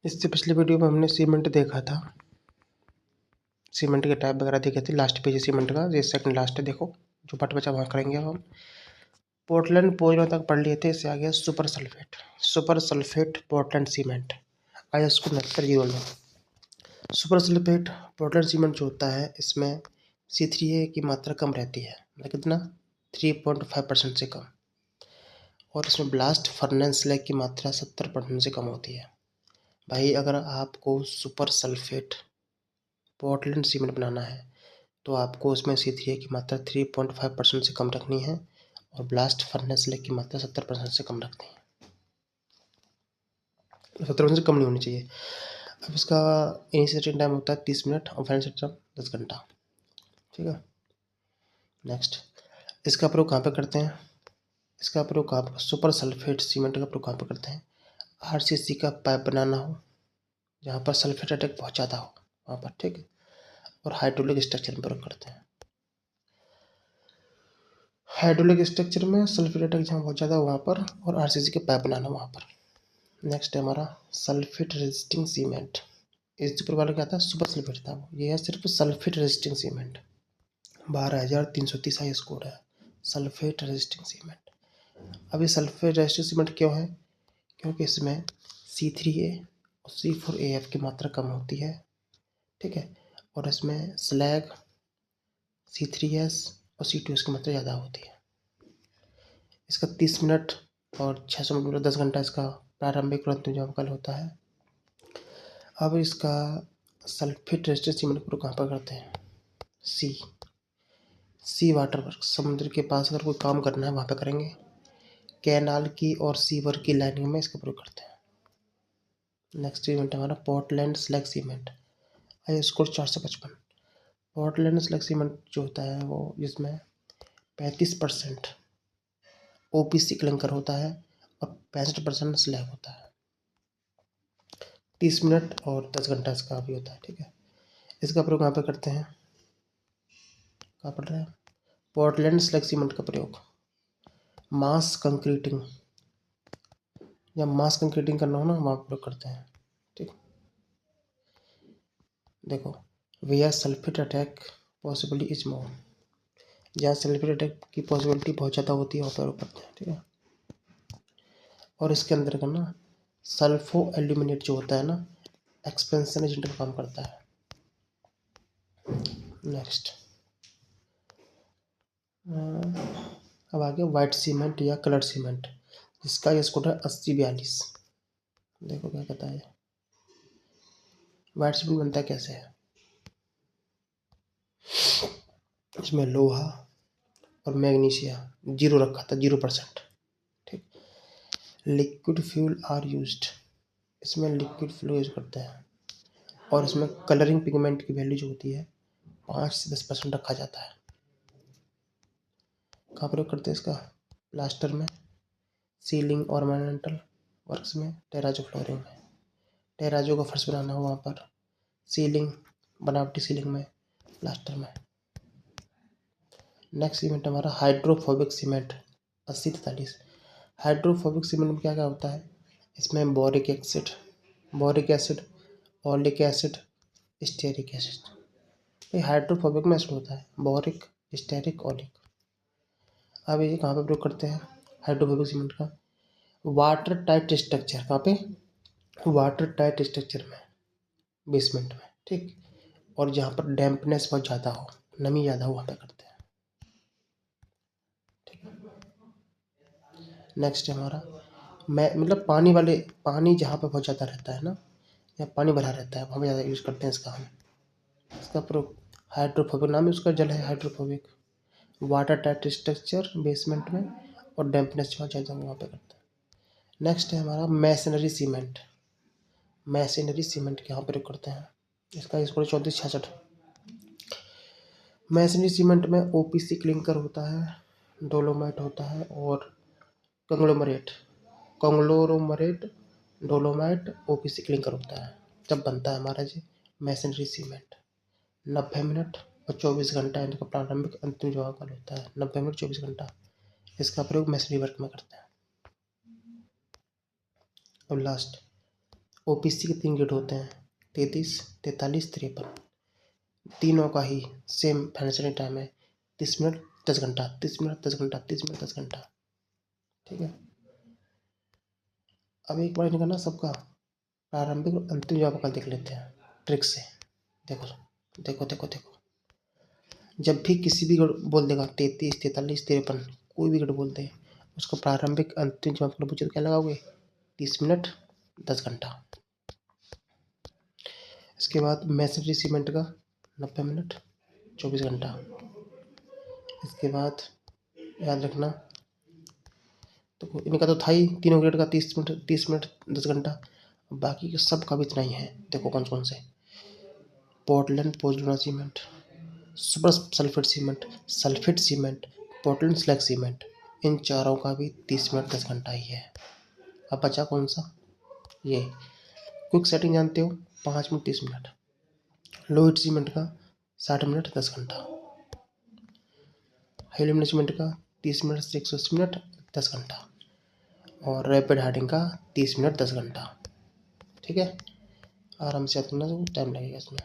इससे पिछले वीडियो में हमने सीमेंट देखा था, सीमेंट के टाइप वगैरह देखे थे। लास्ट पेज है सीमेंट का, ये सेकंड लास्ट है। देखो जो पार्ट बचा वहाँ करेंगे अब हम। पोर्टलैंड पोजनों तक पढ़ लिए थे, इससे आ गया super sulphate. Super sulphate Portland cement, IS 6909। Super sulphate Portland cement जो होता है, इसमें C3A की मात्रा कम रहती है, मतलब कितना, 3.5% से कम। और इसमें ब्लास्ट फर्नेस स्लैग की मात्रा 70% से कम होती है। भाई अगर आपको सुपर सल्फेट पोर्टलैंड सीमेंट बनाना है तो आपको उसमें C3A की मात्रा 3.5% से कम रखनी है और ब्लास्ट फर्नेस स्लैग की मात्रा 70% से कम रखनी है। 70% से कम नहीं होनी चाहिए। अब इसका इनिशिएटिंग टाइम होता है 30 मिनट और फाइनल टाइम 10 घंटा। ठीक है। नेक्स्ट, इसका प्रयोग कहाँ पे करते हैं? इसका प्रयोग कहाँ पर, सुपर सल्फेट सीमेंट का प्रयोग कहाँ पे करते हैं? RCC का पाइप बनाना हो जहाँ पर सल्फेट अटैक बहुत ज़्यादा हो वहाँ पर, ठीक है। और हाइड्रोलिक स्ट्रक्चर में प्रयोग करते हैं। हाइड्रोलिक स्ट्रक्चर में सल्फेट अटैक जहाँ बहुत ज़्यादा हो वहाँ पर, और RCC के पाइप बनाना वहाँ पर। नेक्स्ट है हमारा सल्फेट रेजिस्टिंग सीमेंट। इस ऊपर वाला क्या था? सुपर सल्फेट था वो, ये है सिर्फ सल्फेट रेजिस्टिंग सीमेंट। 12,330 स्कोर है सल्फेट रेजिस्टिंग सीमेंट। अभी सल्फेट रेजिस्टिंग सीमेंट क्यों है? क्योंकि इसमें C3A और C4AF की मात्रा कम होती है, ठीक है। और इसमें स्लैग C3S और C2S की मात्रा ज़्यादा होती है। इसका 30 मिनट और 600 मिनट 10 घंटा इसका प्रारंभिक और अंतिम जमाकाल होता है। अब इसका सल्फेट रेजिस्टेंस सीमेंट को कहाँ पर करते हैं? सी वाटर वर्क, समुद्र के पास अगर कोई काम करना है वहाँ पे करेंगे। कैनाल की और सीवर की लाइनिंग में इसका प्रयोग करते हैं। नेक्स्ट सीमेंट हमारा Portland slag cement, I score 455। Portland slag cement जो होता है वो, जिसमें 35% OPC क्लिंकर होता है और 65% स्लैग होता है। 30 मिनट और 10 घंटा इसका भी होता है, ठीक है। इसका प्रयोग कहाँ पे करते हैं? कहाँ पढ़ रहे हैं? पोर्टलैंड स्लैग सीमेंट का प्रयोग मास कंक्रीटिंग, जब मास कंक्रीटिंग करना हो ना वहाँ प्रयोग करते हैं, ठीक। देखो, where sulphate attack possibly is more, जहाँ सल्फेट अटैक की पॉसिबिलिटी बहुत ज़्यादा होती है वहाँ प्रयोग करते हैं, ठीक है। और इसके अंदर का ना सल्फो एल्यूमिनेट जो होता है ना, एक्सपेंशन एजेंट का काम करता है। नेक्स्ट, अब आगे वाइट सीमेंट या कलर सीमेंट, जिसका ये स्कोर है 8042। देखो क्या कहता है, वाइट सीमेंट बनता कैसे है? इसमें लोहा और मैग्नीशिया 0 रखा था, 0%, ठीक। लिक्विड फ्यूल आर यूज्ड, इसमें लिक्विड फ्यूल यूज करते हैं। और इसमें कलरिंग पिगमेंट की वैल्यू जो होती है 5 से 10% रखा जाता है। कहाँ प्रयोग करते हैं इसका? प्लास्टर में, सीलिंग ऑर्नामेंटल वर्क्स में, टेराजो फ्लोरिंग में। टेराजो का फर्श बनाना हो वहाँ पर, सीलिंग, बनावटी सीलिंग में, प्लास्टर में। नेक्स्ट सीमेंट हमारा हाइड्रोफोबिक सीमेंट 8043। हाइड्रोफोबिक सीमेंट में क्या क्या होता है? इसमें boric acid, oleic acid, stearic acid. ये हाइड्रोफोबिक में एसिड होता है, बोरिक, स्टेरिक, ओलिक। अब ये कहाँ पे प्रयोग करते हैं हाइड्रोफोबिक सीमेंट का? वाटर टाइट स्ट्रक्चर, कहाँ पे? वाटर टाइट स्ट्रक्चर में, बेसमेंट में, ठीक। और जहाँ पर डैम्पनेस बहुत ज़्यादा हो, नमी ज़्यादा हो, वहाँ पे करते हैं, ठीक है। नेक्स्ट है हमारा, मैं मतलब पानी जहाँ पे बहुत ज़्यादा रहता है ना, या पानी भरा रहता है वहाँ पे ज़्यादा यूज़ करते हैं इसका हम। इसका प्रयोग हाइड्रोफोबिक, नाम है उसका, जल है hydrophobic. Water tight structure basement में और डैम्पनेस जहाँ ज़्यादा हो वहाँ पे करते हैं। नेक्स्ट है हमारा मैसनरी सीमेंट यहाँ प्रयोग करते हैं। इसका स्कोर 3466। मैसनरी सीमेंट में OPC क्लिंकर होता है, डोलोमाइट होता है और कंग्लोमरेट डोलोमाइट OPC क्लिंकर होता है। जब बनता है हमारा जी मैसनरी सीमेंट, 90 मिनट और 24 घंटा इनका प्रारंभिक अंतिम जवाब होता है। 90 मिनट 24 घंटा इसका प्रयोग मैसनरी वर्क में करते हैं। अब लास्ट ओपीसी के 3 ग्रेड होते हैं, 33, 43, 53। तीनों का ही सेम फाइनेंशियल टाइम है, 30 मिनट 10 घंटा, 30 मिनट 10 घंटा, 30 मिनट 10 घंटा। ठीक है, अब एक बार निकालना सबका प्रारंभिक और अंतिम जवाब का देख लेते हैं ट्रिक से। देखो देखो देखो देखो, जब भी किसी भी गण बोल देगा 33, 43, 53, कोई भी गण बोल दे, उसका प्रारंभिक अंतिम जवाब का पूछे तो क्या लगाओगे? 30 मिनट 10 घंटा। इसके बाद मैसनरी सीमेंट का 90 मिनट 24 घंटा। इसके बाद याद रखना, तो इनका तो था ही तीनों ग्रेड का 30 मिनट 10 घंटा। बाकी के सब का भी इतना ही है। देखो कौन कौन से, Portland pozzolana cement, super sulphate cement, Portland slag cement, इन चारों का भी 30 मिनट 10 घंटा ही है। अब बचा कौन सा? ये क्विक सेटिंग जानते हो, 5 मिनट 30 मिनट। लोहित सीमेंट का 60 मिनट 10 घंटा। हाई सीमेंट का 30 मिनट से 180 मिनट 10 घंटा। और रैपिड हार्डिंग का 30 मिनट 10 घंटा। ठीक है, आराम से याद करना, टाइम लगेगा इसमें।